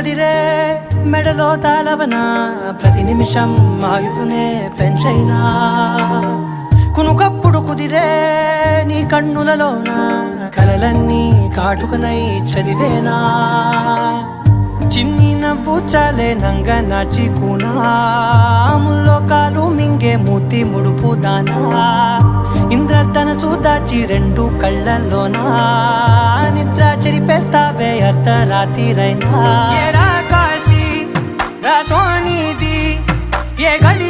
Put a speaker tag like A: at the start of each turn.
A: కదిరే మెడలో తాళవన ప్రతి నిమిషం ఆయువునే పెంచైనా కునుకప్పుడు కుదిరే నీ కన్నులలోన కలలన్నీ కాటుకనై చదివేనా చిన్ని నవ్వు చాలే నంగ నాచి కూనాముల్లో కాలు మింగే మూతి ముడుపు దానా ఇంద్రధనసు దాచి రెండు కళ్ళల్లోనా నిద్ర చెరిపేస్తావే అర్ధరాత్రిరైనా ఏడా కాశీ రాసోనిది ఏ గడి